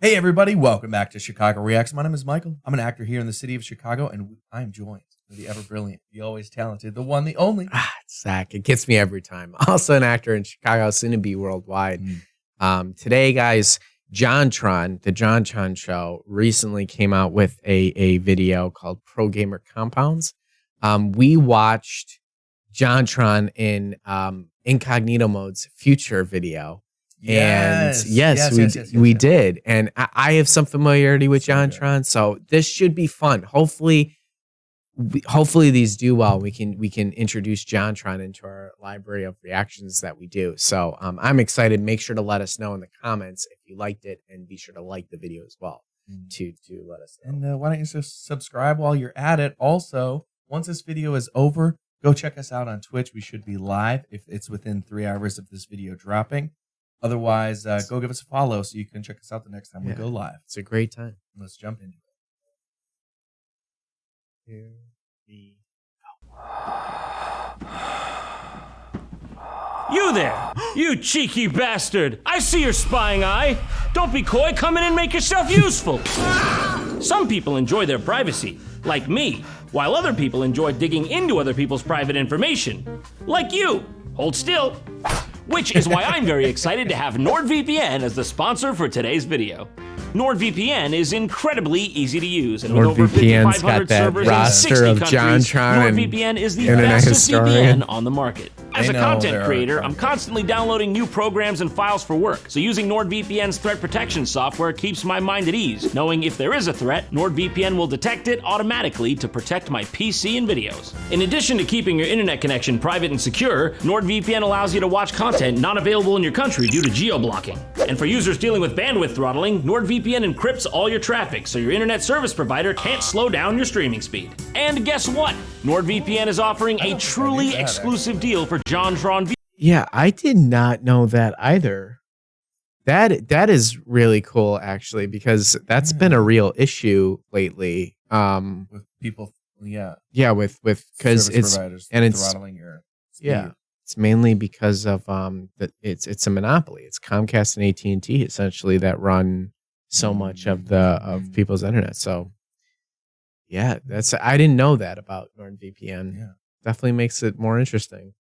Hey everybody, welcome back to Chicago Reacts. My name is Michael. I'm an actor here in the city of Chicago, and I'm joined with the ever-brilliant, the always talented, the one, the only. It's Zach. It gets me every time. Also an actor in Chicago, soon to be worldwide. Today, guys, JonTron, the JonTronShow, recently came out with a video called Pro Gamer Compounds. We watched JonTron in Incognito Mode's future video. Yes. And yes, we did. And I have some familiarity with JonTron, so this should be fun. Hopefully these do well. We can introduce JonTron into our library of reactions that we do. So I'm excited. Make sure to let us know in the comments if you liked it, and be sure to like the video as well to let us know. And why don't you just subscribe while you're at it? Also, once this video is over, go check us out on Twitch. We should be live if it's within 3 hours of this video dropping. Otherwise, go give us a follow so you can check us out the next time we go live. It's a great time. Let's jump into it. Here we go. You there, you cheeky bastard. I see your spying eye. Don't be coy, come in and make yourself useful. Some people enjoy their privacy, like me, while other people enjoy digging into other people's private information, like you. Hold still. Which is why I'm very excited to have NordVPN as the sponsor for today's video. NordVPN is incredibly easy to use, and with over 5,500 servers in 60 countries, NordVPN is the fastest VPN on the market. As a content creator, I'm constantly downloading new programs and files for work, so using NordVPN's threat protection software keeps my mind at ease, knowing if there is a threat, NordVPN will detect it automatically to protect my PC and videos. In addition to keeping your internet connection private and secure, NordVPN allows you to watch content not available in your country due to geo-blocking. And for users dealing with bandwidth throttling, NordVPN encrypts all your traffic so your internet service provider can't slow down your streaming speed. And guess what? NordVPN is offering a truly exclusive deal for JonTron. Yeah, I did not know that either. That is really cool, actually, because that's been a real issue lately. With people, with because it's throttling your speed. It's mainly because of it's a monopoly. It's Comcast and AT&T essentially that run so much of people's internet. So yeah, I didn't know that about NordVPN. Yeah. Definitely makes it more interesting.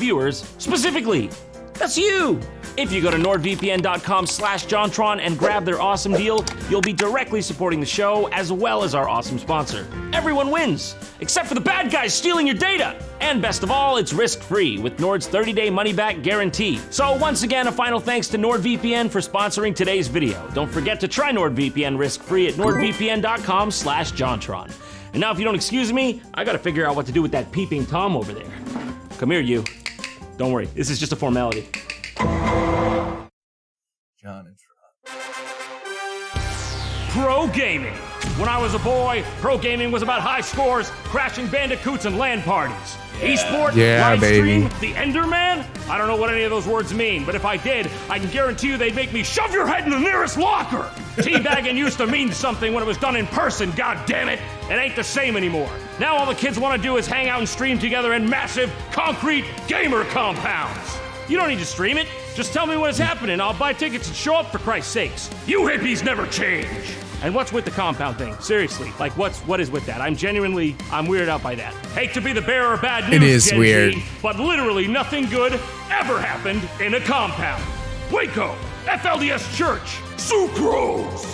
Viewers, specifically, that's you! If you go to nordvpn.com/JonTron and grab their awesome deal, you'll be directly supporting the show as well as our awesome sponsor. Everyone wins, except for the bad guys stealing your data! And best of all, it's risk-free with Nord's 30-day money-back guarantee. So once again, a final thanks to NordVPN for sponsoring today's video. Don't forget to try NordVPN risk-free at nordvpn.com/JonTron. And now if you don't excuse me, I gotta figure out what to do with that peeping Tom over there. Come here, you. Don't worry, this is just a formality. JonTron. Pro gaming. When I was a boy, pro gaming was about high scores, crashing bandicoots, and LAN parties. Esport, live stream, the Enderman? I don't know what any of those words mean, but if I did, I can guarantee you they'd make me shove your head in the nearest locker. Teabagging used to mean something when it was done in person, god damn it. It ain't the same anymore. Now all the kids want to do is hang out and stream together in massive, concrete gamer compounds. You don't need to stream it. Just tell me when it's happening. I'll buy tickets and show up for Christ's sakes. You hippies never change. And what's with the compound thing? Seriously, like what is with that? I'm weirded out by that. Hate to be the bearer of bad news, it is Gen weird. Z, but literally nothing good ever happened in a compound. Waco, FLDS Church, Sucrose.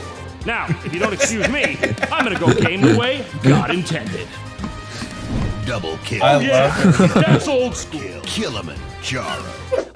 Now, if you don't excuse me, I'm gonna go game the way God intended. Double kill. That's old school. Kilimanjaro.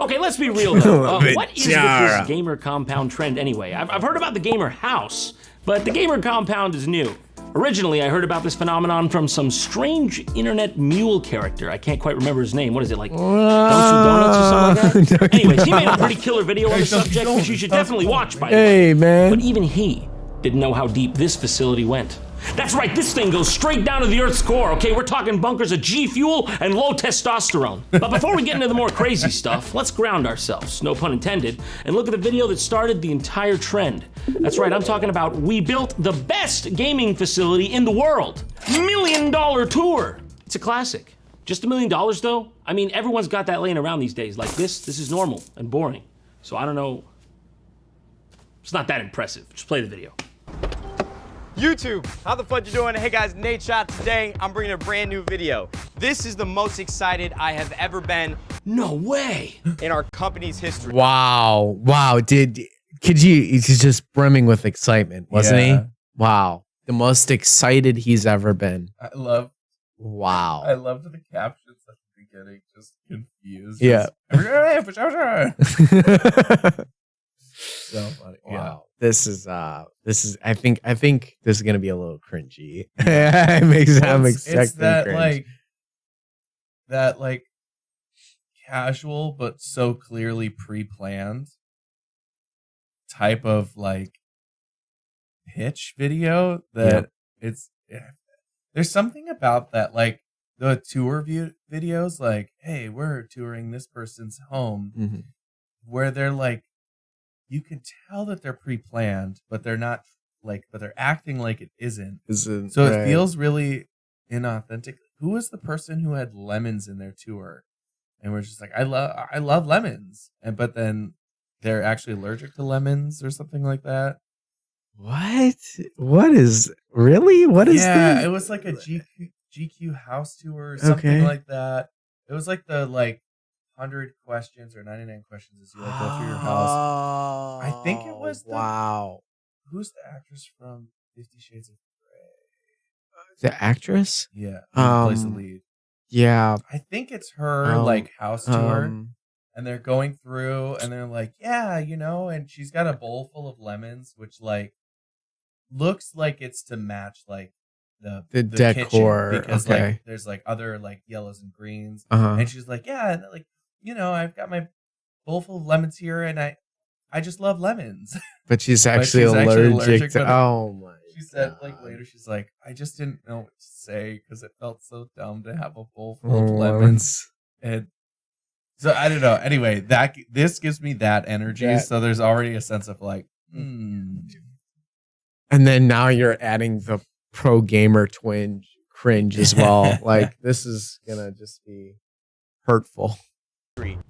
Okay, let's be real though. What is with this gamer compound trend anyway? I've heard about the gamer house, but the gamer compound is new. Originally, I heard about this phenomenon from some strange internet mule character. I can't quite remember his name. What is it, like Donuts or something like that? Anyways, he made a pretty killer video on the subject, which you should definitely watch, by the way. Hey, man. But even he didn't know how deep this facility went. That's right, this thing goes straight down to the Earth's core, okay? We're talking bunkers of G fuel and low testosterone. But before we get into the more crazy stuff, let's ground ourselves, no pun intended, and look at the video that started the entire trend. That's right, I'm talking about we built the best gaming facility in the world. $1 million tour. It's a classic. Just $1 million though? I mean, everyone's got that laying around these days. Like this is normal and boring. So I don't know. It's not that impressive. Just play the video. YouTube, how the fuck you doing? Hey guys, Nate Shot. Today, I'm bringing a brand new video. This is the most excited I have ever been. No way. In our company's history. Wow. He's just brimming with excitement, wasn't he? Wow. The most excited he's ever been. I Wow. loved the captions at the beginning, just confused. Yeah. So funny. Wow. This is I think this is gonna be a little cringy. I'm expecting It's that cringe. like casual but so clearly pre-planned type of like pitch video that there's something about that, like the tour videos, like, hey, we're touring this person's home, where they're like, you can tell that they're pre-planned, but they're not like, but they're acting like it isn't. So it feels really inauthentic. Who was the person who had lemons in their tour? And we're just like, I love lemons. But then they're actually allergic to lemons or something like that. What? What is really? What is this? Yeah, it was like a GQ house tour or something like that. It was like the 100 questions or 99 questions as you go through your house. I think it was who's the actress from 50 Shades of Grey? The actress? Yeah, who plays the lead. Yeah. I think it's her house tour. And they're going through and they're like, yeah, and she's got a bowl full of lemons, which looks like it's to match the decor kitchen, because there's other yellows and greens. And she's like, yeah, and I've got my bowl full of lemons here and I just love lemons. But she's actually allergic to oh my. She said later, she's like, I just didn't know what to say because it felt so dumb to have a bowl full of lemons. And so I don't know. Anyway, this gives me that energy. So there's already a sense of And then now you're adding the pro gamer cringe as well. This is gonna just be hurtful.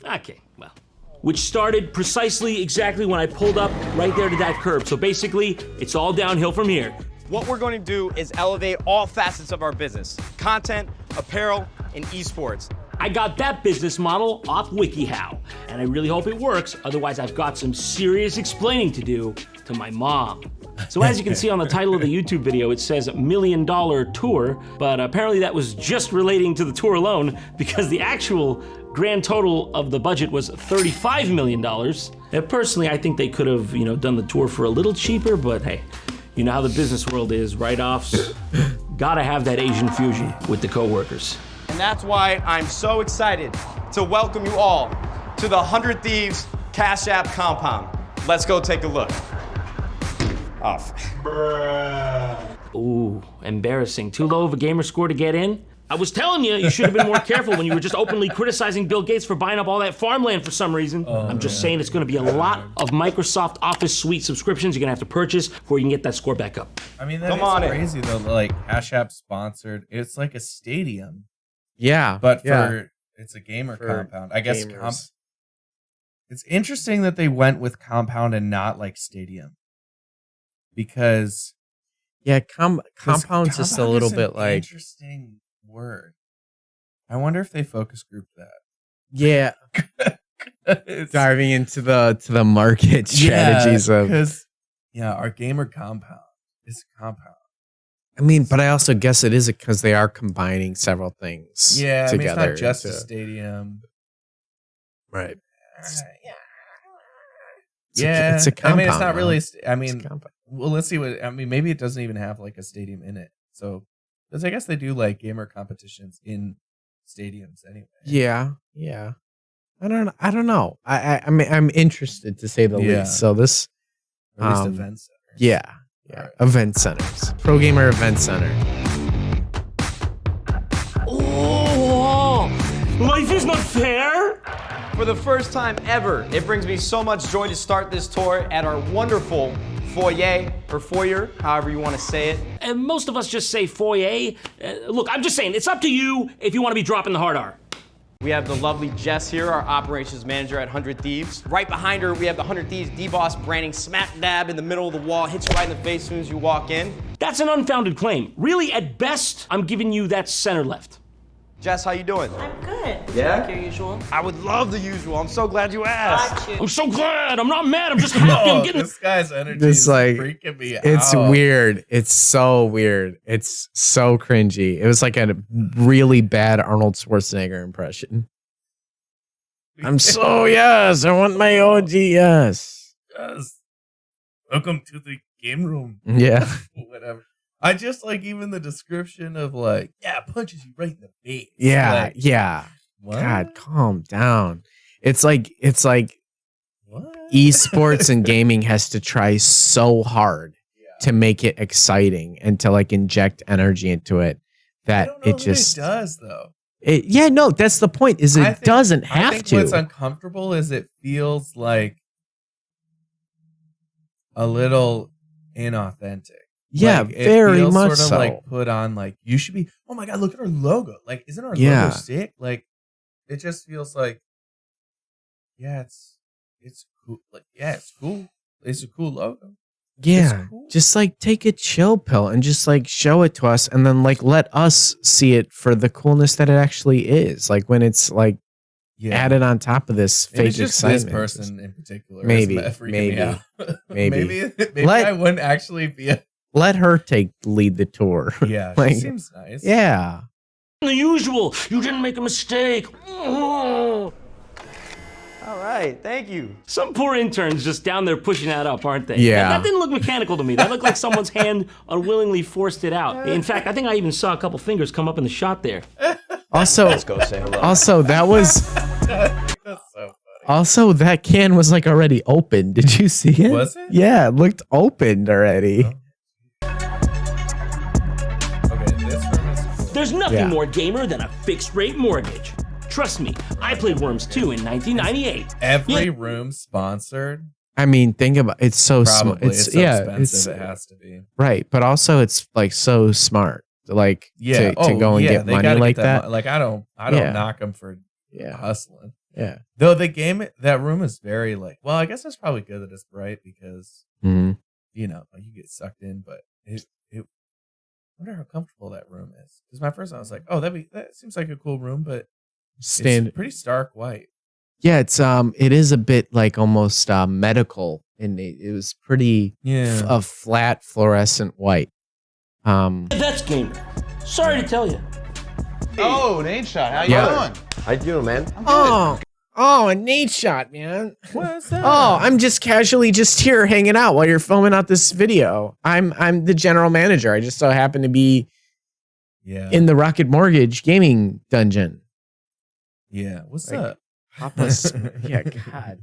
Okay, well. Which started precisely exactly when I pulled up right there to that curb. So basically, it's all downhill from here. What we're going to do is elevate all facets of our business. Content, apparel, and esports. I got that business model off WikiHow, and I really hope it works. Otherwise, I've got some serious explaining to do to my mom. So as you can see on the title of the YouTube video, it says $1 million tour, but apparently that was just relating to the tour alone because the actual grand total of the budget was $35 million. And personally, I think they could have, done the tour for a little cheaper, but hey, you know how the business world is, write-offs. Gotta have that Asian fusion with the coworkers. And that's why I'm so excited to welcome you all to the 100 Thieves Cash App compound. Let's go take a look. Off. Ooh, embarrassing. Too low of a gamer score to get in? I was telling you, you should have been more careful when you were just openly criticizing Bill Gates for buying up all that farmland for some reason. I'm just saying it's going to be a lot of Microsoft Office Suite subscriptions you're going to have to purchase before you can get that score back up. I mean, that's crazy though. Cash App sponsored. It's like a stadium. Yeah. But it's a gamer compound. I guess it's interesting that they went with compound and not stadium. Because compound's just a little bit interesting word. I wonder if they focus group that. Yeah. Diving into the market strategies of our gamer compound is a compound. I mean, but I also guess it is because they are combining several things together. I mean, it's not just a stadium. Right. It's a compound. I mean, it's not really. Well, let's see what. I mean, maybe it doesn't even have a stadium in it. So, because I guess they do gamer competitions in stadiums anyway. Yeah. I don't know. I mean, I'm interested to say the least. So this, at least event centers. Yeah. Right. Event centers. Pro Gamer Event Center. Oh, life is not fair. For the first time ever, it brings me so much joy to start this tour at our wonderful foyer, or foyer, however you want to say it. And most of us just say foyer. Look, I'm just saying, it's up to you if you want to be dropping the hard R. We have the lovely Jess here, our operations manager at 100 Thieves. Right behind her, we have the 100 Thieves D-Boss branding smack dab in the middle of the wall, hits you right in the face as soon as you walk in. That's an unfounded claim. Really, at best, I'm giving you that center left. Jess, how you doing? I'm good. Yeah? Like your usual. I would love the usual. I'm so glad you asked. Got you. I'm so glad. I'm not mad. I'm just happy. I'm getting. This guy's energy This, is like, freaking me out. It's weird. It's so weird. It's so cringy. It was like a really bad Arnold Schwarzenegger impression. I'm so yes. I want my OG yes. Yes. Welcome to the game room. Yeah. Whatever. I just like even the description of like, yeah, punches you right in the face. Yeah. Like, Yeah. what? God, calm down. It's like What? esports and gaming has to try so hard to make it exciting and to like inject energy into it I that don't know it that just it does though. no, that's the point. Is I it think- doesn't I have think to. What's uncomfortable is it feels like a little inauthentic. Yeah, Like, it very feels much sort of so. like put on like you should be. Oh my god, look at our logo! Like, isn't our Yeah. logo sick? Like, it just feels like, yeah, it's cool. Like, yeah, it's cool. It's a cool logo. Yeah, cool. just like take a chill pill and just like show it to us, and then like let us see it for the coolness that it actually is. Like when it's like Yeah, added on top of this maybe fake just excitement. this person in particular. is Maybe, freaking maybe, me out. maybe. maybe Let- I wouldn't actually be. Let her lead the tour. Yeah, Like, she seems nice. yeah. The usual. You didn't make a mistake. Oh. All right, thank you. Some poor interns just down there pushing that up, aren't they? Yeah. That didn't look mechanical to me. That looked like someone's hand unwillingly forced it out. In fact, I think I even saw a couple fingers come up in the shot there. Also, Go say hello. also that was That's so funny. also that can was like already open. Did you see it? Was it? Yeah, it looked opened already. Okay, this room is cool. There's nothing Yeah. more gamer than a fixed rate mortgage. Trust me, I played Worms 2 in 1998. Every Yeah. room sponsored. I mean, think about it's so smart. Probably it's so expensive. it's It has to be. right, but also it's like so smart, like Yeah. to go and get they money gotta like get that. Like I don't Yeah. knock them for Yeah, hustling. yeah. Though the game, that room is very like. Well, I guess it's probably good that it's bright because Mhm. you know like, you get sucked in. But it. I wonder how comfortable that room is. Because my first, I was like, oh, that seems like a cool room, but it's pretty stark white. Yeah, it is a bit like almost medical, and it was pretty a flat fluorescent white. That's gamer. Sorry to tell you. Oh, Nate Shot, how you Yeah. doing? How you doing, man? Oh, a Nate shot, man. What's that? Oh, I'm just casually just here hanging out while you're filming out this video. I'm the general manager. I just so happen to be Yeah. in the Rocket Mortgage gaming dungeon. Yeah. What's Like, up? Yeah, God.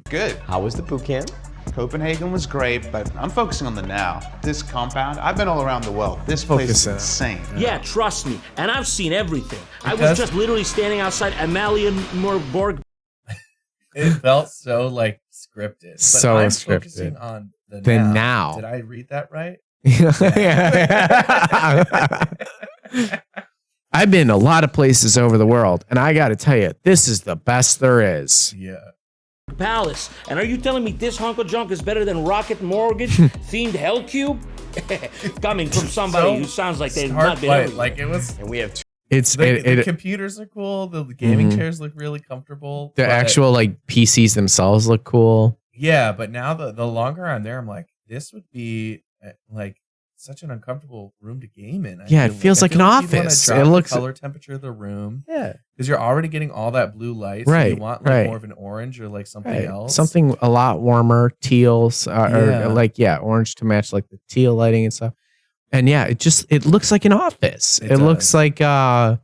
Good. How was the boot camp? Copenhagen was great, but I'm focusing on the now. This compound, I've been all around the world. This place is Focus insane. Yeah, trust me. And I've seen everything. I Because- was just literally standing outside Amalienborg. It felt so like scripted. But So I'm scripted. focusing on the The now. now. Did I read that right? I've been a lot of places over the world, and I got to tell you, this is the best there is. Yeah. Palace. And are you telling me this hunk of junk is better than Rocket Mortgage themed Hell Cube? Coming from somebody So who sounds like they've stark not been white. everywhere. Like it was. And we have two. It's The computers are cool. The gaming Mhm. chairs look really comfortable. the but- actual like PCs themselves look cool. Yeah, but now the longer I'm there, I'm like, this would be like such an uncomfortable room to game in. Yeah, it feels like an you'd wanna office. drop It the looks- color temperature of the room Yeah, because you're already getting all that blue light. So Right, you want like right. more of an orange or like something right. else. Something a lot warmer, teals, Yeah. or like orange to match like the teal lighting and stuff. And yeah, it looks like an office. It It, looks does. like like a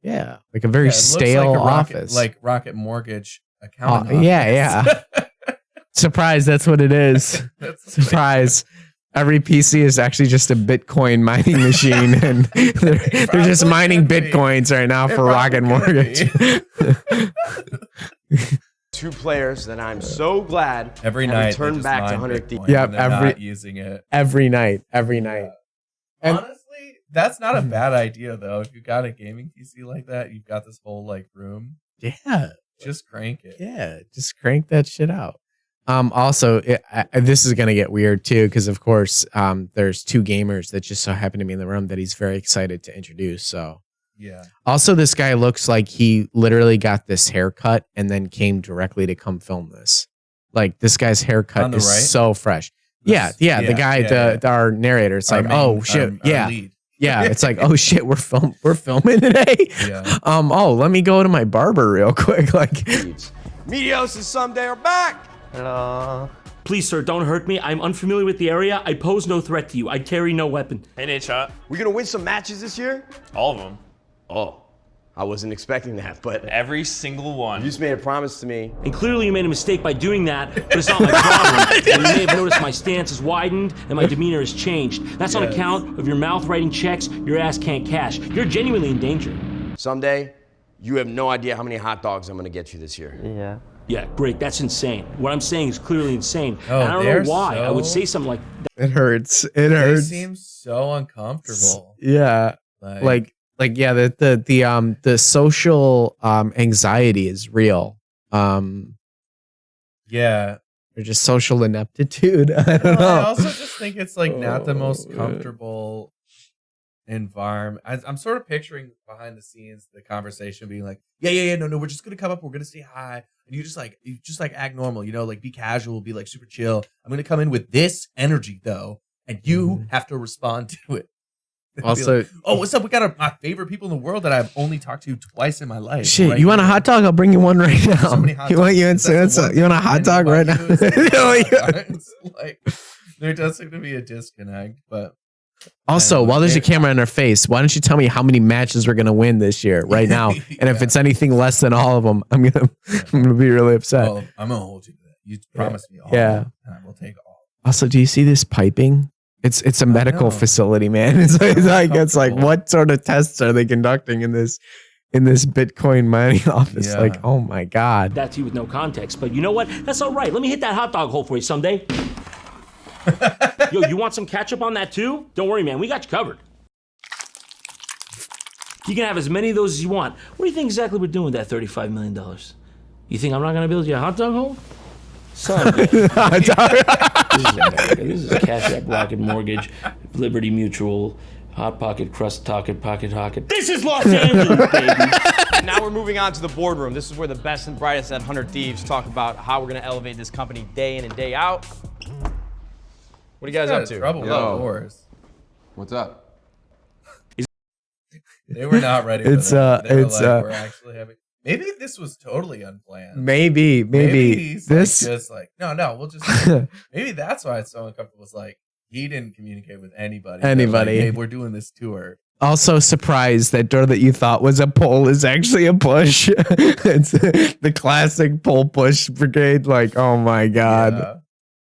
Yeah, very it looks stale like a Rocket, office. like Rocket Mortgage accounting. yeah, office. Surprise, that's what it is. That's Surprise. Every PC is actually just a Bitcoin mining machine, and they're just probably mining could be. Bitcoins right now It for Rocket probably could Mortgage. Two players that I'm so glad Every have night returned they just back to mine 100 Bitcoin Yep, when they're every- not using it. every night. And- Honestly, that's not a bad idea though. If you got a gaming PC like that, you've got this whole like room. Yeah. Just crank it. Yeah, just crank that shit out. Also, this is gonna get weird too, because of course, there's two gamers that just so happen to be in the room that he's very excited to introduce. So, Yeah. also, this guy looks like he literally got this haircut and then came directly to come film this. Like this guy's On haircut the is right? so fresh. Yeah, the guy, our narrator. It's Our like, main- oh shit, our yeah. lead. Yeah, it's like, oh shit, we're filming today. Yeah. Oh, let me go to my barber real quick. Like, Meteos and Someday are back. Hello. Please, sir, don't hurt me. I'm unfamiliar with the area. I pose no threat to you. I carry no weapon. Hey, Nate Shot. We gonna win some matches this year? All of them. Oh, I wasn't expecting that, but Every single one. you just made a promise to me. And clearly you made a mistake by doing that, but it's not my problem. And you may have noticed my stance has widened and my demeanor has changed. That's on account of your mouth writing checks your ass can't cash. You're genuinely in danger. Someday, you have no idea how many hot dogs I'm gonna get you this year. Yeah. Yeah, great. That's insane. What I'm saying is clearly insane. Oh, and I don't they're know why I would so- say something like it hurts. It They hurts. seem so uncomfortable. Yeah. Like yeah, the social anxiety is real. Yeah. Or just social ineptitude. I don't Well, I know. also just think it's like not the most comfortable environment. I'm sort of picturing behind the scenes the conversation being like, yeah, no, we're just gonna come up, we're gonna say hi, and you just like act normal, like be casual, be like super chill. I'm gonna come in with this energy though, and you have to respond to it. Be Also, like, oh, what's up? We got my favorite people in the world that I've only talked to twice in my life. shit, right you want a here. hot dog? I'll bring you one right now. So many hot You want dogs. That's the one you want a hot thing dog right now? about you is that You know, it's like there does seem to be a disconnect, but Also, And while there's a they- camera in our face, why don't you tell me how many matches we're gonna win this year, right now? And if Yeah. it's anything less than all of them, I'm gonna be really upset. well, I'm gonna hold you to that. You promised me all. Yeah. and I will take all. Also, do you see this piping? It's a medical know. facility, man. It's like Uncomfortable. what sort of tests are they conducting in this Bitcoin mining office? Yeah. Like, oh my god. that to you with no context. But you know what? That's all right. Let me hit that hot dog hole for you someday. Yo, you want some ketchup on that too? Don't worry, man. We got you covered. You can have as many of those as you want. What do you think exactly we're doing with that $35 million? You think I'm not gonna build you a hot dog hole? Son, this is America. This is Cash App, Rocket Mortgage, Liberty Mutual, Hot Pocket, Crust Pocket, Pocket Hocket. This is Los Angeles, baby. Now we're moving on to the boardroom. This is where the best and brightest at 100 Thieves talk about how we're gonna elevate this company day in and day out. What are you guys up to? Trouble with doors. What's up? They were not ready. It's, for that. They were it's, like, we're actually having. Maybe this was totally unplanned. Maybe he's this. like, just like no, we'll just. Maybe that's why it's so uncomfortable. It's like he didn't communicate with anybody. They're Anybody. Like, hey, we're doing this tour. Also surprised that door that you thought was a pull is actually a push. It's the classic pull push brigade. Like, oh my god.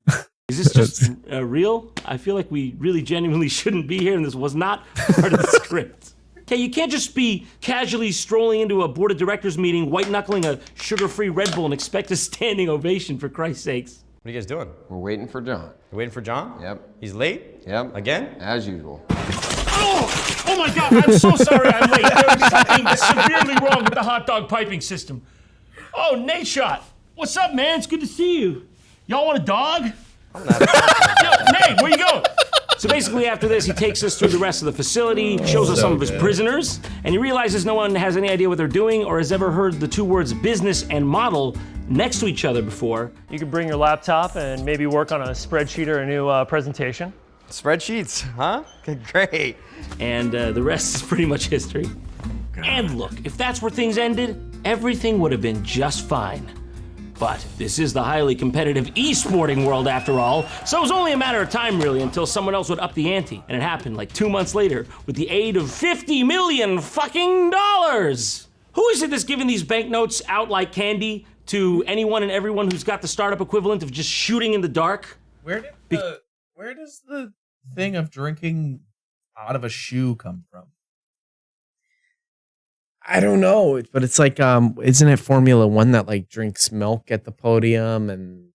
Yeah. Is this just real? I feel like we really genuinely shouldn't be here, and this was not part of the script. Okay, you can't just be casually strolling into a board of directors meeting, white-knuckling a sugar-free Red Bull and expect a standing ovation, for Christ's sakes. What are you guys doing? We're waiting for John. You waiting for John? Yep. He's late? Yep. Again? As usual. Oh my God, I'm so sorry I'm late. There was something severely wrong with the hot dog piping system. Oh, Nate Shot. What's up, man? It's good to see you. Y'all want a dog? Yo, Nate, where you going? So basically after this, he takes us through the rest of the facility, shows us some of his prisoners, and he realizes no one has any idea what they're doing or has ever heard the two words business and model next to each other before. You could bring your laptop and maybe work on a spreadsheet or a new presentation. Spreadsheets, huh? Great. And the rest is pretty much history. And look, if that's where things ended, everything would have been just fine. But this is the highly competitive e-sporting world after all, so it was only a matter of time really until someone else would up the ante. And it happened like 2 months later with the aid of $50 million fucking dollars. Who is it that's giving these banknotes out like candy to anyone and everyone who's got the startup equivalent of just shooting in the dark? Where does the thing of drinking out of a shoe come from? I don't know, but it's like, isn't it Formula One that like drinks milk at the podium, and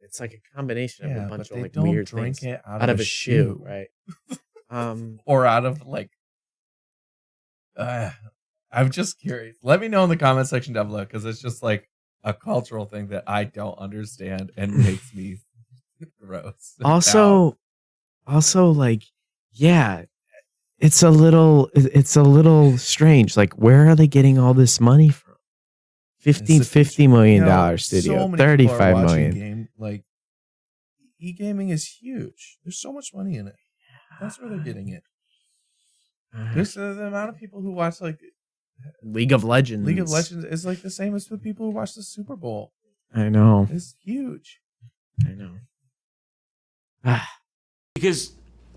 it's like a combination of a bunch but of they like don't weird drink things it out of a shoe, right? Or out of like, I I'm just curious. Let me know in the comment section down below because it's just like a cultural thing that I don't understand and makes me gross. Also, like, yeah, it's a little strange. Like, where are they getting all this money from? $50 million studio, so many people are 35 watching million. Game, like e-gaming is huge. There's so much money in it. That's where they're getting it. There's the amount of people who watch like League of Legends. League of Legends is like the same as the people who watch the Super Bowl. I know. It's huge. I know. Because,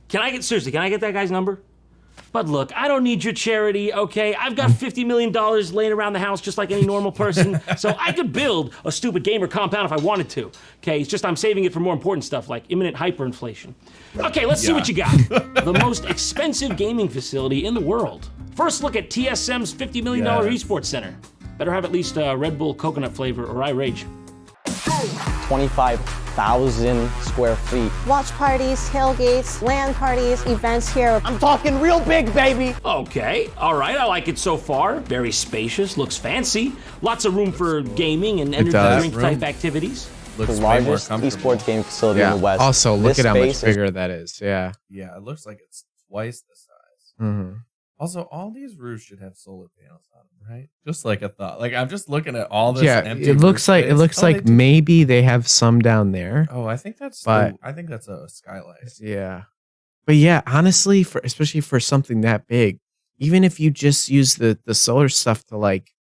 can I get that guy's number? But look, I don't need your charity, okay? I've got $50 million laying around the house just like any normal person, so I could build a stupid gamer compound if I wanted to, okay? It's just I'm saving it for more important stuff like imminent hyperinflation. Okay, let's see what you got. The most expensive gaming facility in the world. First look at TSM's $50 million esports center. Better have at least Red Bull coconut flavor or I rage. 25,000 square feet. Watch parties, tailgates, LAN parties, events here. I'm talking real big, baby. Okay, all right, I like it so far. Very spacious, looks fancy. Lots of room for gaming and energy drink type activities. Looks the largest esports gaming facility in the West. Also, look This at how much space bigger that is. Yeah. Yeah, it looks like it's twice the size. Mm-hmm. Also, all these roofs should have solar panels on them, right? Just like a thought. Like I'm just looking at all this. Yeah, empty it looks roof like space. maybe they have some down there. Oh, I think that's. But- I think that's a skylight. Yeah. But yeah, honestly, especially for something that big, even if you just use the solar stuff to like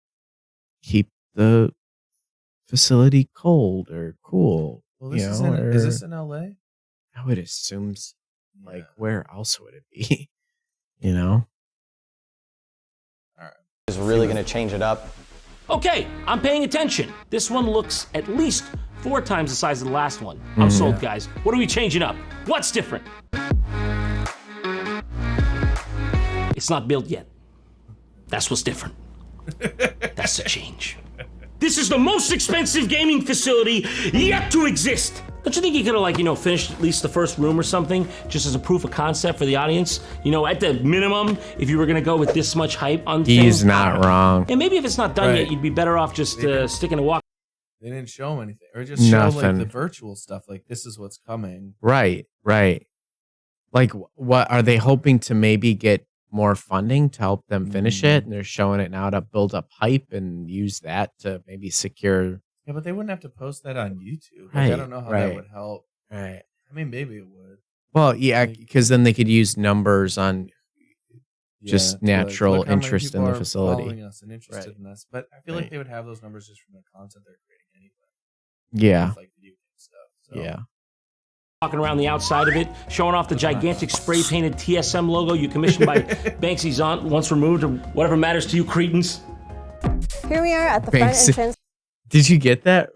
keep the facility cold or cool, Well, this is this in LA? I would assume, like, where else would it be? You know? is really going to change it up. Okay, I'm paying attention. This one looks at least 4 times the size of the last one. I'm sold, guys. What are we changing up? What's different? It's not built yet. That's what's different. That's the change. This is the most expensive gaming facility yet to exist. Don't you think you could have, like, finished at least the first room or something, just as a proof of concept for the audience? At the minimum, if you were gonna go with this much hype on things. He's not wrong. And maybe if it's not done yet, you'd be better off just sticking to walk. They didn't show them anything, or just show like Nothing. the virtual stuff. Like this is what's coming. Right. Like, what are they hoping to maybe get more funding to help them finish it? And they're showing it now to build up hype and use that to maybe secure. Yeah, but they wouldn't have to post that on YouTube. Like, Right, I don't know how that would help. Right. I mean, maybe it would. Well, yeah, because then they could use numbers on just Yeah, natural look how many interest in people the are facility. following us and interested in us. But I feel like they would have those numbers just from the content they're creating anyway. Yeah. With, like video game stuff. So. Yeah. Walking around the outside of it, showing off the gigantic spray-painted TSM logo you commissioned by Banksy's aunt once removed, or whatever matters to you cretins. Here we are at the front entrance. Did you get that?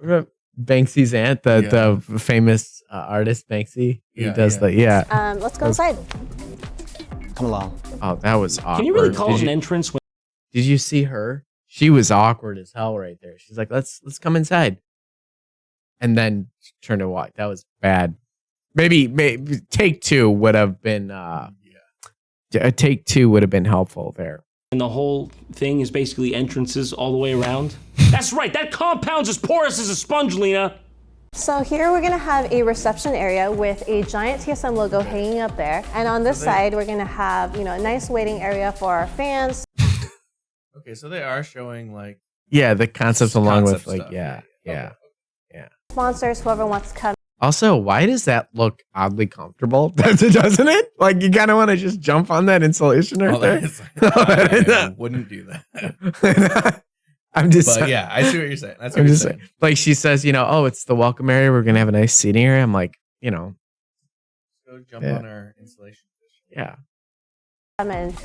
Banksy's aunt, the famous artist Banksy. He does the Let's go inside. Come along. Oh, that was awkward. Can you really call it an entrance? Did you see her? She was awkward as hell right there. She's like, let's come inside. And then turned to walk. That was bad. Maybe take 2 would have been take 2 would have been helpful there. And the whole thing is basically entrances all the way around. That's right, that compound's as porous as a sponge, Lena. So here we're gonna have a reception area with a giant TSM logo hanging up there. And on this side, we're gonna have, a nice waiting area for our fans. Okay, so they are showing like the concepts along with like stuff. yeah. Sponsors, whoever wants to come. Also, why does that look oddly comfortable? Doesn't it? Like you kind of want to just jump on that insulation right there. I wouldn't do that. I'm just. But yeah, I see what you're saying. That's what you're saying. Like she says, it's the welcome area. We're gonna have a nice seating area. I'm like, Go jump on our insulation. Yeah.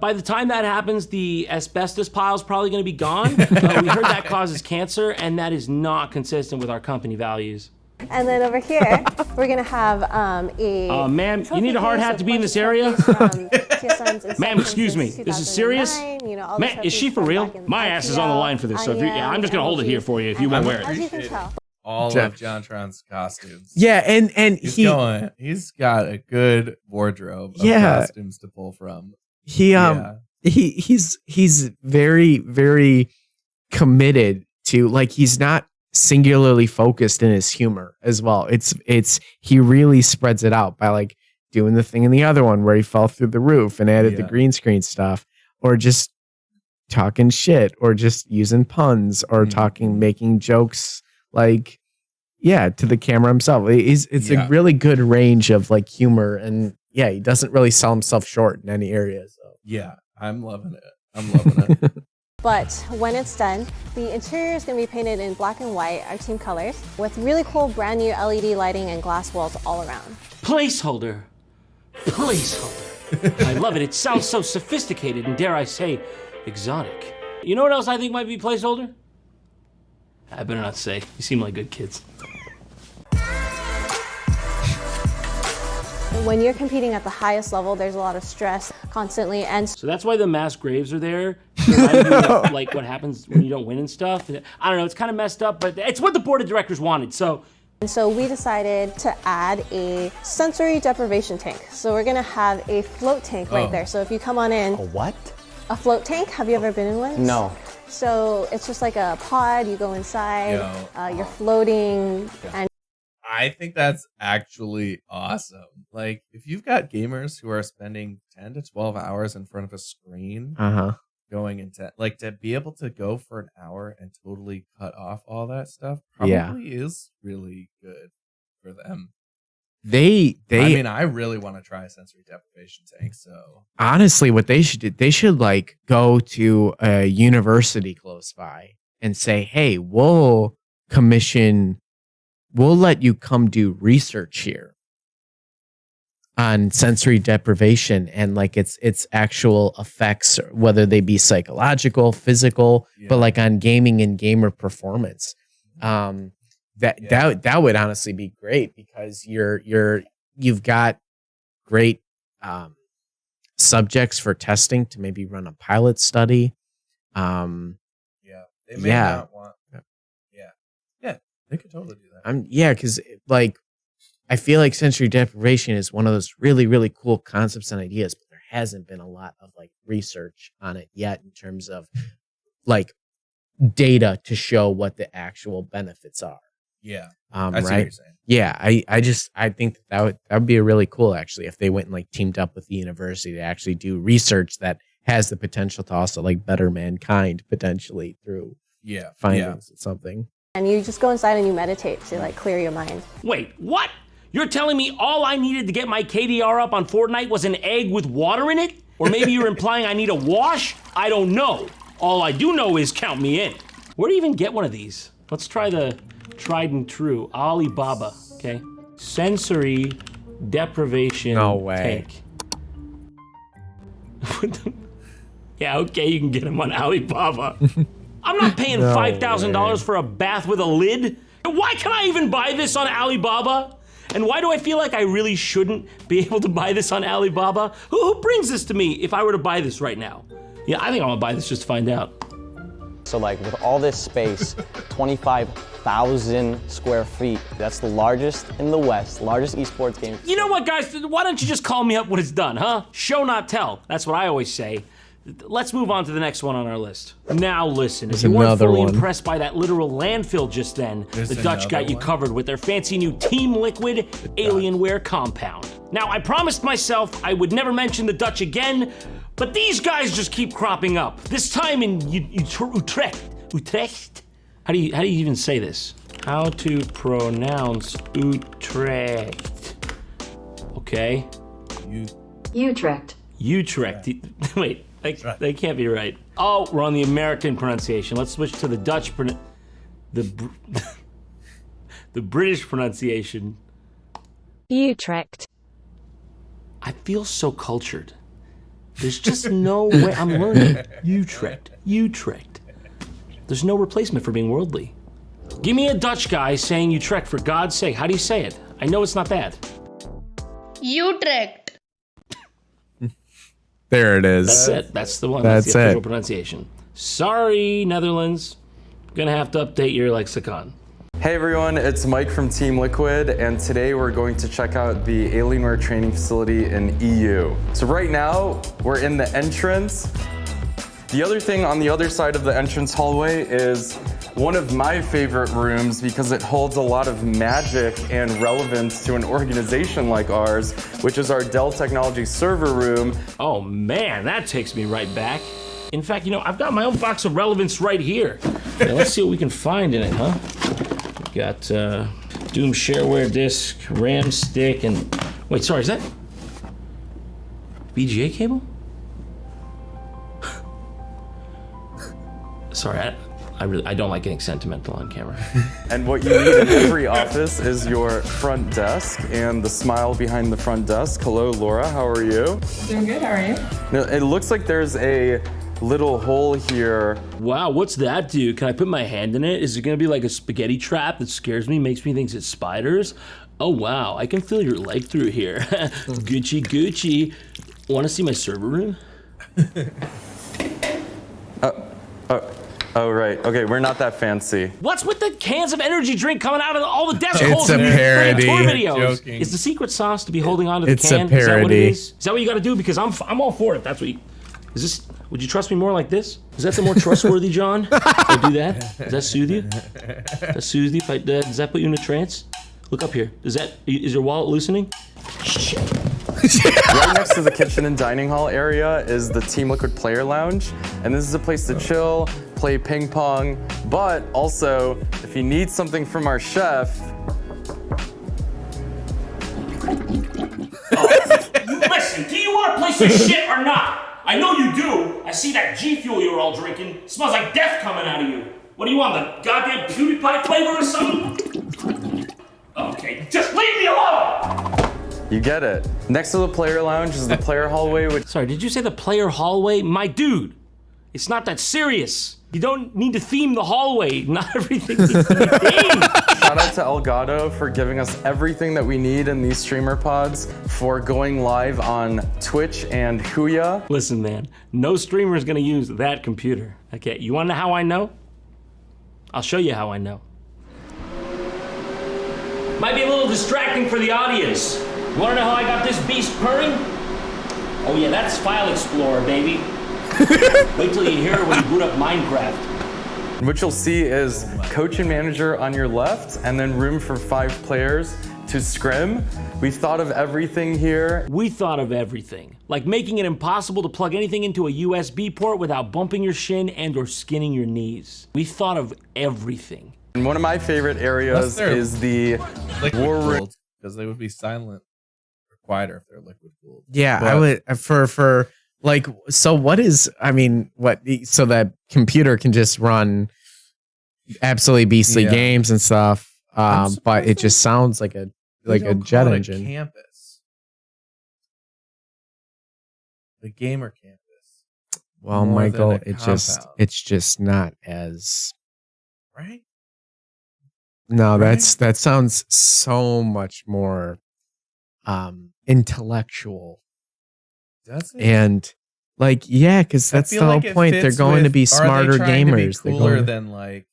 By the time that happens, the asbestos pile's probably going to be gone. We heard that causes cancer, and that is not consistent with our company values. And then over here, we're gonna have a. Ma'am, you need a hard hat to be in this area? Ma'am, excuse me. This is serious? Ma'am, is she for real? My ass is on the line for this, so I'm just gonna hold it here for you if you won't wear it. As you can tell. All of JonTron's costumes. Yeah, and he's got a good wardrobe of costumes to pull from. He he's very, very committed to, like, he's not singularly focused in his humor as well. He really spreads it out by like doing the thing in the other one where he fell through the roof and added the green screen stuff, or just talking shit, or just using puns, or making jokes, like, to the camera himself. It's a really good range of like humor, and he doesn't really sell himself short in any area. So Yeah, I'm loving it. But when it's done, the interior is going to be painted in black and white, our team colors, with really cool brand new LED lighting and glass walls all around. Placeholder. I love it. It sounds so sophisticated and, dare I say, exotic. You know what else I think might be placeholder? I better not say. You seem like good kids. When you're competing at the highest level, there's a lot of stress constantly, and So that's why the mass graves are there. To remind you of, like, what happens when you don't win and stuff. I don't know, it's kind of messed up, but it's what the board of directors wanted, so. And so we decided to add a sensory deprivation tank. So we're gonna have a float tank right there. So if you come on in. A what? A float tank, have you ever been in one? No. So it's just like a pod, you go inside, you're floating, and I think that's actually awesome. Like, if you've got gamers who are spending 10 to 12 hours in front of a screen, going into, like, to be able to go for an hour and totally cut off all that stuff probably is really good for them. I mean, I really want to try a sensory deprivation tank. So honestly, what they should do, they should like go to a university close by and say, hey, we'll let you come do research here on sensory deprivation and like its actual effects, whether they be psychological, physical, but like on gaming and gamer performance. That would honestly be great, because you've got great subjects for testing to maybe run a pilot study. they may not want. Yeah, they could totally do that. Because like I feel like sensory deprivation is one of those really, really cool concepts and ideas, but there hasn't been a lot of like research on it yet in terms of like data to show what the actual benefits are. Yeah. Right. What you're saying. Yeah. I think that would be a really cool, actually, if they went and like teamed up with the university to actually do research that has the potential to also like better mankind potentially through findings of something. And you just go inside and you meditate to like clear your mind. Wait, what? You're telling me all I needed to get my KDR up on Fortnite was an egg with water in it? Or maybe you're implying I need a wash? I don't know. All I do know is count me in. Where do you even get one of these? Let's try the tried and true Alibaba, okay? Sensory deprivation tank. Yeah, okay, you can get them on Alibaba. I'm not paying $5,000 for a bath with a lid. Why can I even buy this on Alibaba? And why do I feel like I really shouldn't be able to buy this on Alibaba? Who brings this to me if I were to buy this right now? Yeah, I think I'm gonna buy this just to find out. So like with all this space, 25,000 square feet, that's the largest in the West, largest esports game. You know what, guys? Why don't you just call me up when it's done, huh? Show, not tell. That's what I always say. Let's move on to the next one on our list. Now listen, if you weren't fully impressed by that literal landfill just then, the Dutch got you covered with their fancy new Team Liquid Alienware compound. Now, I promised myself I would never mention the Dutch again, but these guys just keep cropping up. This time in Utrecht. Utrecht? How do you even say this? How to pronounce Utrecht? Okay. Utrecht. Utrecht. Wait. They can't be right. Oh, we're on the American pronunciation. Let's switch to the Dutch the British pronunciation. Utrecht. I feel so cultured. There's just no way I'm learning. Utrecht. There's no replacement for being worldly. Give me a Dutch guy saying Utrecht for God's sake. How do you say it? I know it's not that. Utrecht. There it is. That's it. That's the one. That's the official it. pronunciation. Sorry, Netherlands. Gonna have to update your lexicon. Hey everyone, it's Mike from Team Liquid, and today we're going to check out the Alienware training facility in EU. So right now, we're in the entrance. The other thing on the other side of the entrance hallway is one of my favorite rooms because it holds a lot of magic and relevance to an organization like ours, which is our Dell Technologies server room. Oh man, that takes me right back. In fact, you know, I've got my own box of relevance right here. Now, let's see what we can find in it, huh? We've got Doom shareware disk, RAM stick, and wait, sorry, is that VGA cable? Sorry, I don't like getting sentimental on camera. And what you need in every office is your front desk and the smile behind the front desk. Hello, Laura, how are you? Doing good, how are you? Now, it looks like there's a little hole here. Wow, what's that do? Can I put my hand in it? Is it gonna be like a spaghetti trap that scares me, makes me think it's spiders? Oh wow, I can feel your leg through here. Gucci, Gucci. Wanna see my server room? Oh, right. Okay, we're not that fancy. What's with the cans of energy drink coming out of all the desk It's holes a in parody. tour videos? Joking. Is the secret sauce to be holding on to the It's can? a parody. Is that what it is? Is that what you gotta do? Because I'm all for it. That's what you, is this, would you trust me more like this? Is that the more trustworthy, John? If I do that? Does that soothe you? Does that soothe you? If I, does that put you in a trance? Look up here. Is your wallet loosening? Shit. Right next to the kitchen and dining hall area is the Team Liquid Player Lounge, and this is a place to chill, play ping pong, but also, if you need something from our chef, Listen, do you want to play some shit or not? I know you do. I see that G Fuel you're all drinking. Smells like death coming out of you. What do you want, the goddamn PewDiePie flavor or something? Okay, just leave me alone! you get it. Next to the player lounge is the player hallway, which Sorry, did you say the player hallway? My dude, it's not that serious. You don't need to theme the hallway. Not everything needs to be themed. shout out to Elgato for giving us everything that we need in these streamer pods for going live on Twitch and Huya. Listen, man, no streamer is gonna use that computer. Okay, you wanna know how I know? I'll show you how I know. Might be a little distracting for the audience. You wanna know how I got this beast purring? Oh yeah, that's File Explorer, baby. Wait till you hear it when you boot up Minecraft. What you'll see is coach and manager on your left, and then room for 5 players to scrim. We thought of everything here. We thought of everything, like making it impossible to plug anything into a USB port without bumping your shin and or skinning your knees. We thought of everything. And one of my favorite areas is the war room. Because they would be silent or quieter if they're liquid cooled. Yeah, But I would for like, so what is, I mean, what, so that computer can just run absolutely beastly games and stuff, but it just sounds like a jet engine. Campus. The gamer campus. Well, more Michael, than a it's just not as right. No, that sounds so much more intellectual. Does it? And like, yeah, because that's the whole point. They're going to be smarter gamers. They're cooler than like.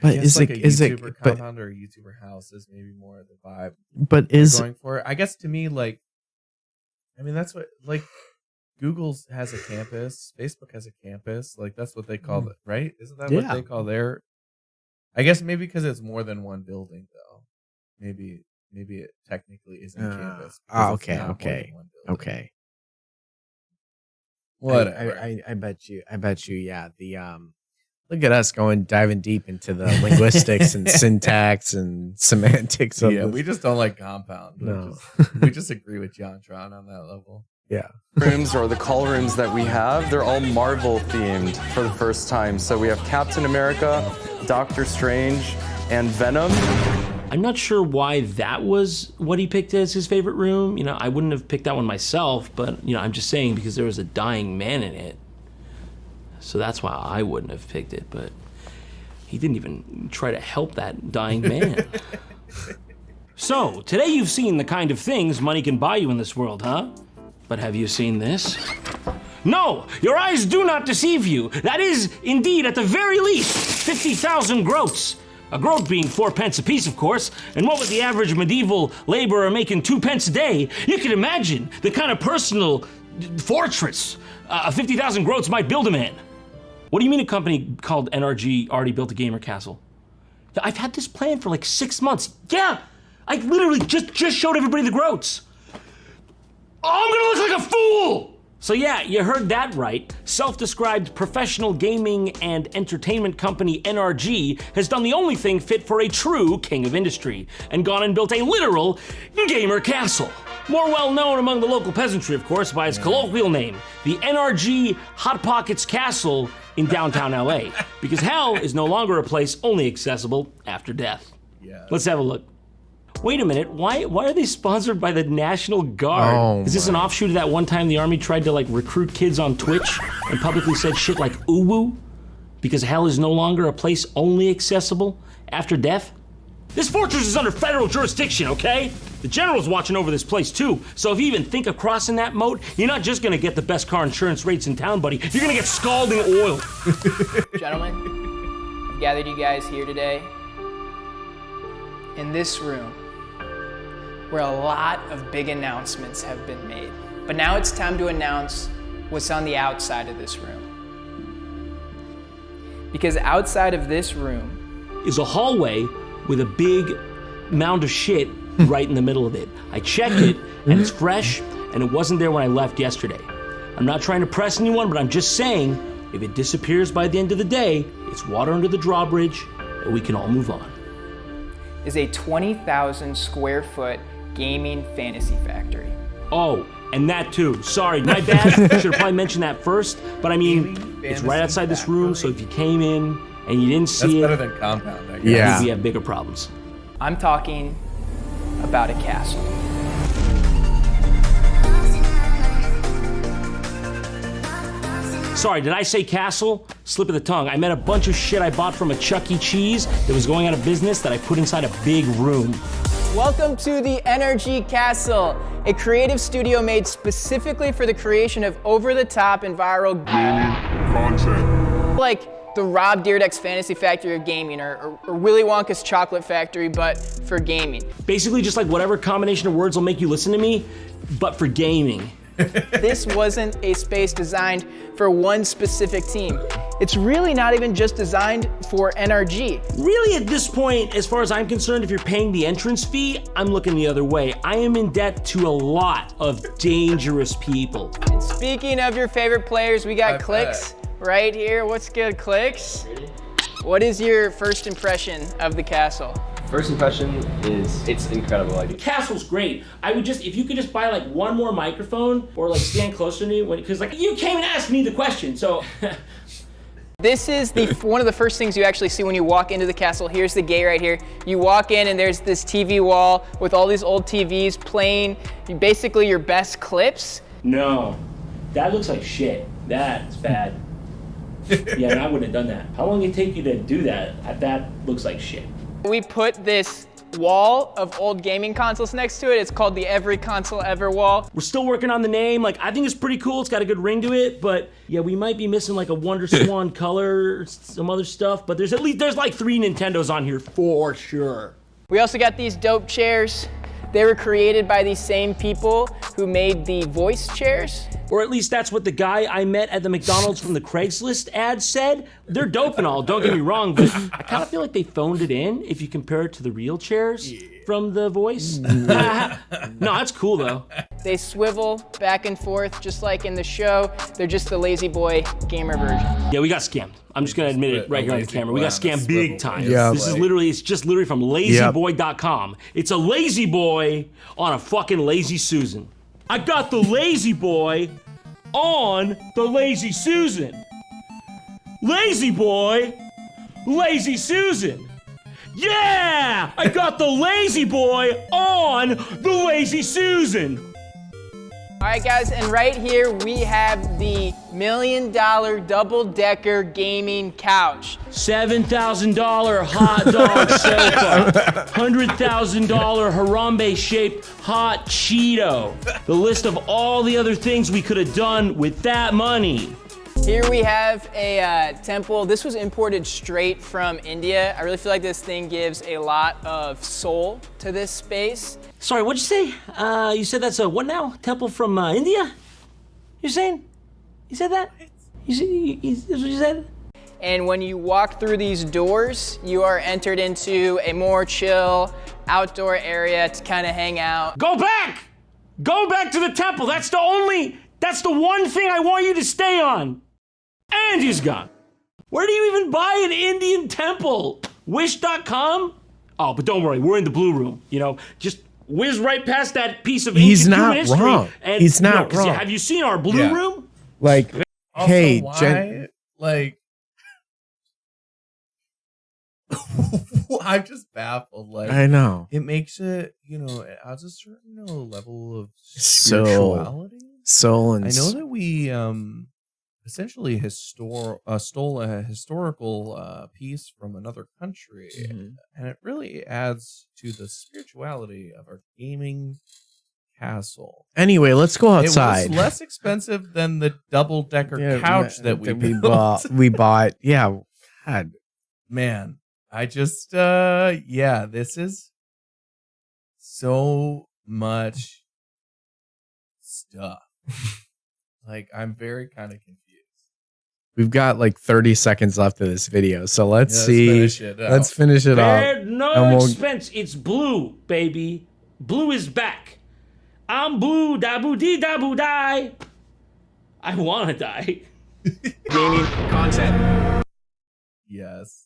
But is like it? A Is it? YouTuber But compound or a YouTuber house is maybe more of the vibe. But they're is going for? I guess to me, like, I mean, that's what like Google's has a campus, Facebook has a campus. Like that's what they call it, right? Isn't that what they call their? I guess maybe because it's more than one building, though. Maybe it technically isn't campus. Okay. Whatever. I bet you. Yeah. The look at us diving deep into the linguistics and syntax and semantics of we just don't like compound. No. We just agree with JonTron on that level. Yeah. Rooms or the call rooms that we have, they're all Marvel themed for the first time. So we have Captain America, Doctor Strange, and Venom. I'm not sure why that was what he picked as his favorite room. You know, I wouldn't have picked that one myself, but, you know, I'm just saying because there was a dying man in it. So that's why I wouldn't have picked it, but he didn't even try to help that dying man. So, today you've seen the kind of things money can buy you in this world, huh? But have you seen this? No, your eyes do not deceive you. That is, indeed, at the very least, 50,000 groats. A groat being 4 pence apiece, of course, and what with the average medieval laborer making 2 pence a day, you can imagine the kind of personal fortress. 50,000 groats might build them in. What do you mean a company called NRG already built a gamer castle? I've had this plan for like 6 months. Yeah, I literally just showed everybody the groats. Oh, I'm gonna look like a fool! So yeah, you heard that right. Self-described professional gaming and entertainment company NRG has done the only thing fit for a true king of industry and gone and built a literal gamer castle. More well known among the local peasantry, of course, by its colloquial name, the NRG Hot Pockets Castle in downtown LA, because hell is no longer a place only accessible after death. Yeah. Let's have a look. Wait a minute, why are they sponsored by the National Guard? Oh, is this an offshoot of that one time the Army tried to like recruit kids on Twitch and publicly said shit like ooh-woo? Because hell is no longer a place only accessible after death? This fortress is under federal jurisdiction, okay? The general's watching over this place too, so if you even think of crossing that moat, you're not just gonna get the best car insurance rates in town, buddy. You're gonna get scalding oil. Gentlemen, I've gathered you guys here today in this room where a lot of big announcements have been made. But now it's time to announce what's on the outside of this room. Because outside of this room is a hallway with a big mound of shit right in the middle of it. I checked it, and it's fresh, and it wasn't there when I left yesterday. I'm not trying to press anyone, but I'm just saying, if it disappears by the end of the day, it's water under the drawbridge, and we can all move on. Is a 20,000 square foot gaming fantasy factory. Oh, and that too. Sorry, my bad. Should have probably mentioned that first, but I mean, it's right outside this room, so if you came in and you didn't see That's it, better than compound, I guess. Yeah. we have bigger problems. I'm talking about a castle. Sorry, did I say castle? Slip of the tongue. I meant a bunch of shit I bought from a Chuck E. Cheese that was going out of business that I put inside a big room. Welcome to the NRG Castle, a creative studio made specifically for the creation of over-the-top and viral gaming content. Like the Rob Dyrdek's Fantasy Factory of Gaming, or Willy Wonka's Chocolate Factory, but for gaming. Basically just like whatever combination of words will make you listen to me, but for gaming. This wasn't a space designed for one specific team. It's really not even just designed for NRG. Really, at this point, as far as I'm concerned, if you're paying the entrance fee, I'm looking the other way. I am in debt to a lot of dangerous people. And speaking of your favorite players, we got Clicks right here. What's good, Clicks? What is your first impression of the castle? First impression is it's incredible. The castle's great. I would just, if you could just buy like one more microphone or like stand closer to me, because like you came and asked me the question, so. This is one of the first things you actually see when you walk into the castle. Here's the gate right here. You walk in and there's this TV wall with all these old TVs playing basically your best clips. No, that looks like shit. That's bad. Yeah, and I wouldn't have done that. How long did it take you to do that? That looks like shit. We put this wall of old gaming consoles next to it. It's called the Every Console Ever wall. We're still working on the name. Like, I think it's pretty cool. It's got a good ring to it, but yeah, we might be missing like a Wonder Swan color, some other stuff, but there's like 3 Nintendos on here for sure. We also got these dope chairs. They were created by these same people who made the voice chairs. Or at least that's what the guy I met at the McDonald's from the Craigslist ad said. They're dope and all, don't get me wrong, but I kind of feel like they phoned it in if you compare it to the real chairs from The Voice. No, that's cool though. They swivel back and forth just like in the show. They're just the Lazy Boy gamer version. Yeah, we got scammed. I'm just gonna admit it right here on the camera. We got scammed big time. Yeah, this is literally, it's just literally from lazyboy.com. It's a lazy boy on a fucking Lazy Susan. I got the Lazy Boy on the Lazy Susan. Lazy Boy, Lazy Susan. Yeah! I got the Lazy Boy on the Lazy Susan. All right, guys, and right here we have the $1 million double-decker gaming couch. $7,000 hot dog sofa. $100,000 Harambe-shaped hot Cheeto. The list of all the other things we could have done with that money. Here we have a temple. This was imported straight from India. I really feel like this thing gives a lot of soul to this space. Sorry, what'd you say? You said that's a what now? Temple from India? You're saying? You said that? That's what you said? And when you walk through these doors, you are entered into a more chill outdoor area to kind of hang out. Go back! Go back to the temple. That's the one thing I want you to stay on. And he's gone. Where do you even buy an Indian temple? Wish.com? Oh, but don't worry, we're in the blue room. You know, just whiz right past that piece of He's ancient not human history. wrong. And, He's not you know, wrong. Have you seen our blue room? Like, Also, hey, why, like, I'm just baffled. Like, I know. it makes it, you know, it adds a certain level of Soul. spirituality. Soul and I know that we essentially stole a historical piece from another country, and it really adds to the spirituality of our gaming castle. Anyway, let's go outside. It was less expensive than the double-decker couch that we bought. We bought. Yeah. God. Man, I just this is so much stuff. Like, I'm very kind of confused. We've got like 30 seconds left of this video, so let's see. Finish it out. Let's finish it off. There's no expense. It's blue, baby. Blue is back. I'm blue, da boo dee da boo die. I wanna die. Gaming content. Yes.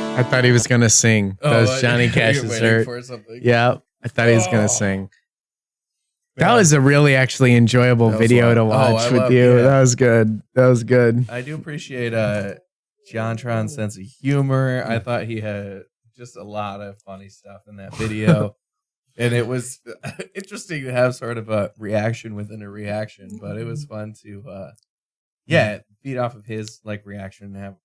I thought he was gonna sing. That was Johnny Cash's shirt. Yeah, I thought he was gonna sing. That was a really actually enjoyable video to watch with you. That was good. That was good. I do appreciate JonTron's sense of humor. I thought he had just a lot of funny stuff in that video. And it was interesting to have sort of a reaction within a reaction, but it was fun to feed off of his like reaction and have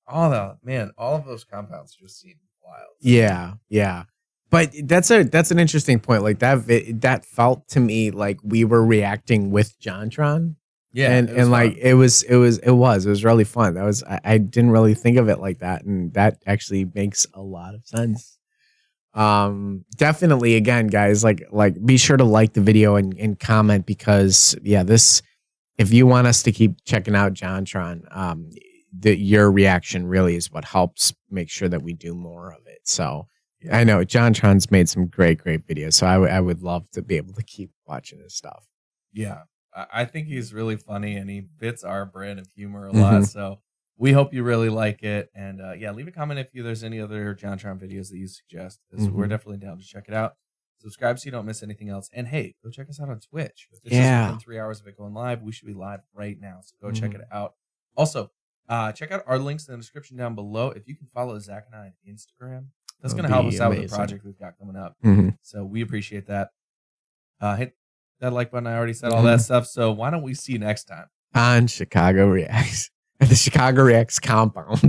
all of those compounds just seem wild. Yeah, yeah. But that's an interesting point. Like that felt to me like we were reacting with JonTron. Yeah, and like it was really fun. That was I didn't really think of it like that, and that actually makes a lot of sense. Definitely, again, guys, like be sure to like the video and comment, because if you want us to keep checking out JonTron, your reaction really is what helps make sure that we do more of it. So I know JonTron's made some great videos, so I would love to be able to keep watching his stuff. Yeah, I think he's really funny, and he fits our brand of humor a lot. So we hope you really like it, and leave a comment if there's any other JonTron videos that you suggest, because we're definitely down to check it out. Subscribe so you don't miss anything else, and hey, go check us out on Twitch. If this is within 3 hours of it going live, we should be live right now, so go check it out. Also, check out our links in the description down below. If you can follow Zach and I on Instagram, that's going to help us out with the project we've got coming up. So we appreciate that. Hit that like button. I already said all that stuff. So why don't we see you next time on Chicago Reacts at the Chicago Reacts compound.